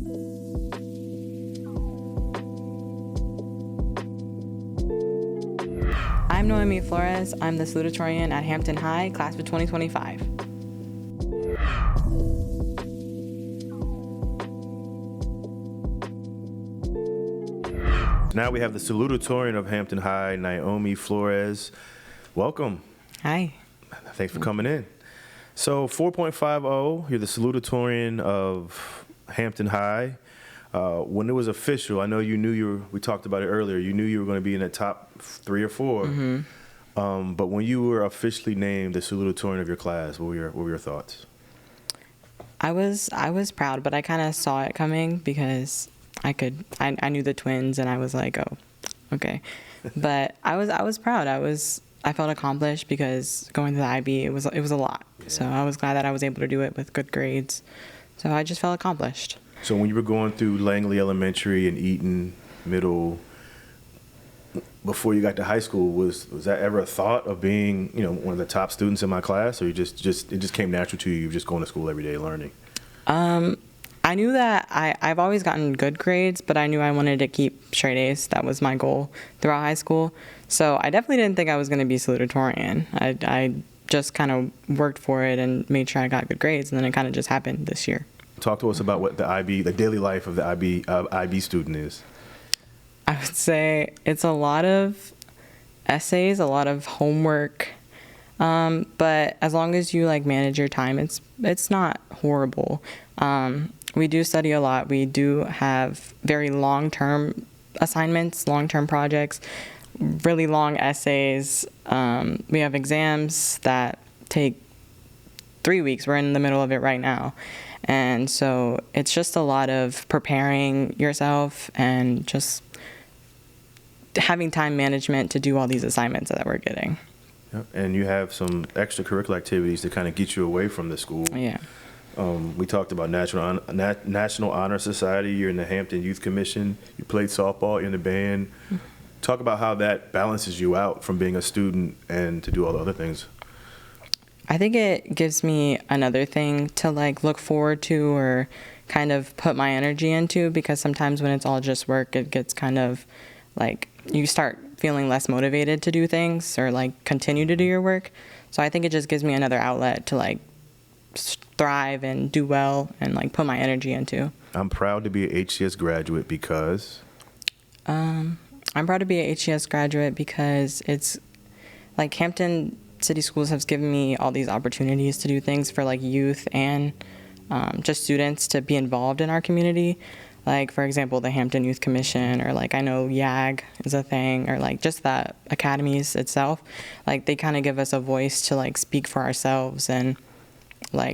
I'm Noemi Flores. I'm the Salutatorian at Hampton High, class of 2025. Now we have the Salutatorian of Hampton High, Noemi Flores. Welcome. Hi. Thanks for coming in. So 4.50, you're the Salutatorian of Hampton High. When it was official, I know we talked about it earlier, you knew you were going to be in the top 3 or 4. Mm-hmm. But when you were officially named the Salutatorian of your class, what were your thoughts? I was proud, but I kind of saw it coming because I knew the twins, and I was like, oh, okay. But I was proud. I felt accomplished because going to the IB, it was a lot. Yeah. So I was glad that I was able to do it with good grades. So I just felt accomplished. So when you were going through Langley Elementary and Eaton Middle, before you got to high school, was that ever a thought of being, one of the top students in my class, or it just came natural to you? You were just going to school every day learning. I knew that I've always gotten good grades, but I knew I wanted to keep straight A's. That was my goal throughout high school. So I definitely didn't think I was going to be salutatorian. I just kind of worked for it and made sure I got good grades, and then it kind of just happened this year. Talk to us about what the daily life of the IB student is. I would say it's a lot of essays, a lot of homework, but as long as you manage your time, it's not horrible. We do study a lot. We do have very long-term assignments, long-term projects, really long essays. We have exams that take 3 weeks. We're in the middle of it right now. And so it's just a lot of preparing yourself and just having time management to do all these assignments that we're getting. Yep. And you have some extracurricular activities to kind of get you away from the school. Yeah. We talked about National Honor Society. You're in the Hampton Youth Commission. You played softball. You're in the band. Mm-hmm. Talk about how that balances you out from being a student and to do all the other things. I think it gives me another thing to look forward to or kind of put my energy into, because sometimes when it's all just work, it gets kind of you start feeling less motivated to do things or continue to do your work. So I think it just gives me another outlet to thrive and do well and put my energy into. I'm proud to be a HCS graduate because? I'm proud to be a HCS graduate because it's Hampton City Schools has given me all these opportunities to do things for youth and just students to be involved in our community. For example, the Hampton Youth Commission, or I know YAG is a thing, or just the academies itself. They kind of give us a voice to speak for ourselves and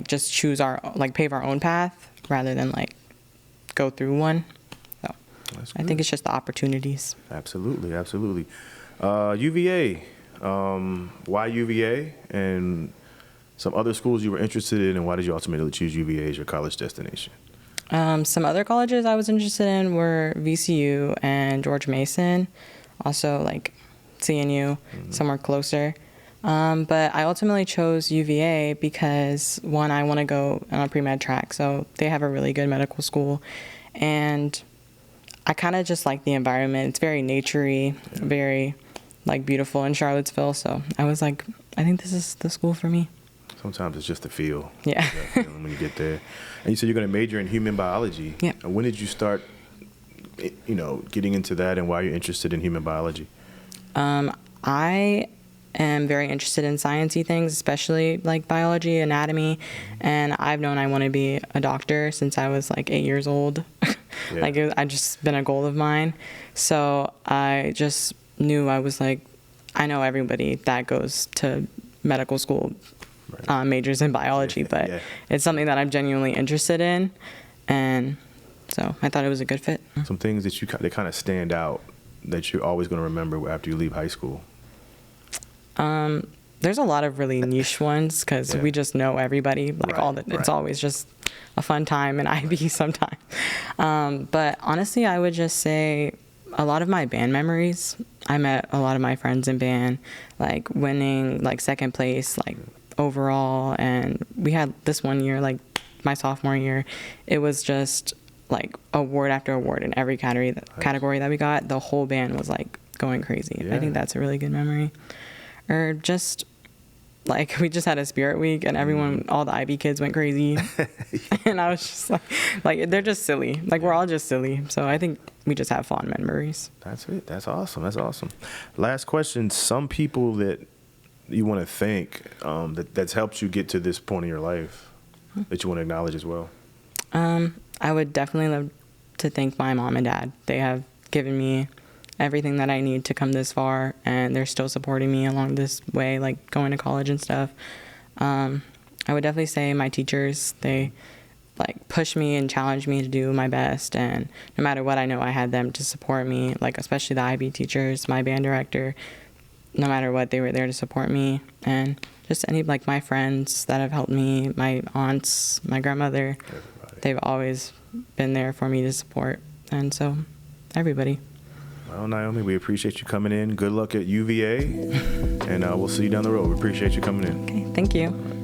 just choose our pave our own path rather than go through one. So I think it's just the opportunities. Absolutely. UVA. Why UVA, and some other schools you were interested in, and why did you ultimately choose UVA as your college destination? Some other colleges I was interested in were VCU and George Mason, also CNU, mm-hmm. somewhere closer. But I ultimately chose UVA because, one, I want to go on a pre-med track, so they have a really good medical school, and I kind of just like the environment. It's very naturey, very beautiful in Charlottesville. So I was I think this is the school for me. Sometimes it's just a feel. Yeah. When you get there. And you said you're going to major in human biology. Yeah. And when did you start, getting into that, and why you're interested in human biology? I am very interested in sciencey things, especially biology, anatomy. And I've known I want to be a doctor since I was 8 years old. Yeah. I just been a goal of mine. So I just knew I was I know everybody that goes to medical school majors in biology, but it's something that I'm genuinely interested in, and so I thought it was a good fit. Some things that that kind of stand out that you're always going to remember after you leave high school? There's a lot of really niche ones because we just know everybody, it's always just a fun time in IB sometimes. But honestly, I would just say a lot of my band memories. I met a lot of my friends in band, winning second place overall, and we had this one year, my sophomore year, it was just like award after award in every category that we got. The whole band was like going crazy. Yeah. I think that's a really good memory. Or just like we just had a spirit week and everyone, all the IB kids went crazy. And I was just like they're just silly. Like we're all just silly. So I think we just have fond memories. That's it. That's awesome. That's awesome. Last question. Some people that you want to thank that's helped you get to this point in your life that you want to acknowledge as well. I would definitely love to thank my mom and dad. They have given me everything that I need to come this far, and they're still supporting me along this way, like going to college and stuff. I would definitely say my teachers, they like push me and challenge me to do my best, and no matter what, I know I had them to support me, like especially the IB teachers, my band director. No matter what, they were there to support me, and just any like my friends that have helped me, my aunts, my grandmother. Everybody. They've always been there for me to support, and so everybody. Well, Noemi, we appreciate you coming in. Good luck at UVA, and we'll see you down the road. We appreciate you coming in. Okay, thank you.